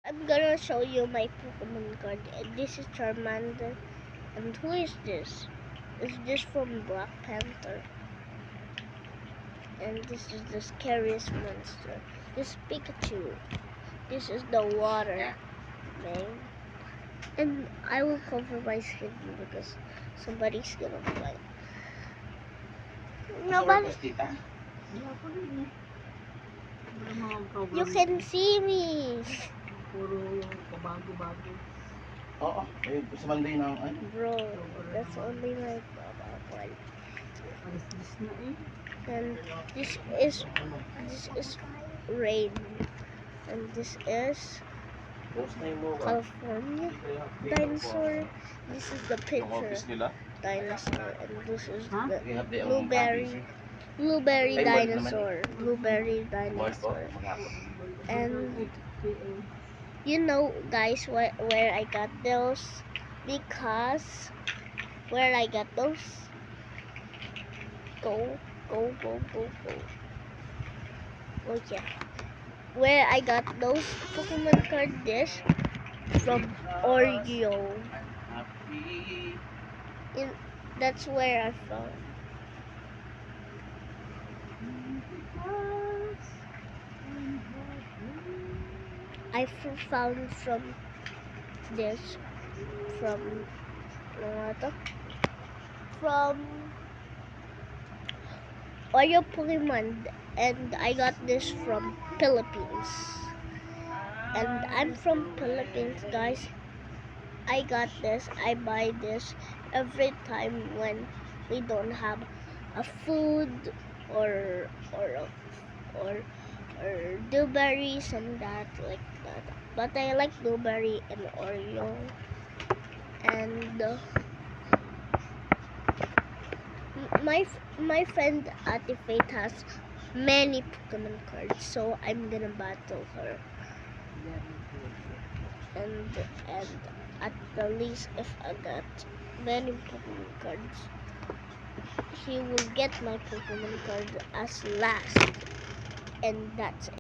I'm gonna show you my Pokemon card. And this is Charmander. And who is this? Is this from Black Panther? And this is the scariest monster. This is Pikachu. This is the water man. And I will cover my skin because somebody's gonna fight. Nobody. You can see me. Puro kabago-bago. Oo, sa Monday na ano. Bro, that's only my one. Alis na eh. And this is rain. And this is California dinosaur. This is the picture dinosaur. And this is the blueberry dinosaur. Blueberry dinosaur. And you know, guys, where I got those? Because where I got those? Go. Oh yeah. Where I got those Pokemon card dish from Oreo. That's where I found. I found from this from Oreo Pokemon, and I got this from Philippines. And I'm from Philippines, guys. I got this. I buy this every time when we don't have a food or blueberries and that like that. But I like blueberry and Oreo. And my friend Ate Faith has many Pokemon cards, so I'm gonna battle her. And at the least, if I got many Pokemon cards, he will get my Pokemon card as last. And that's it.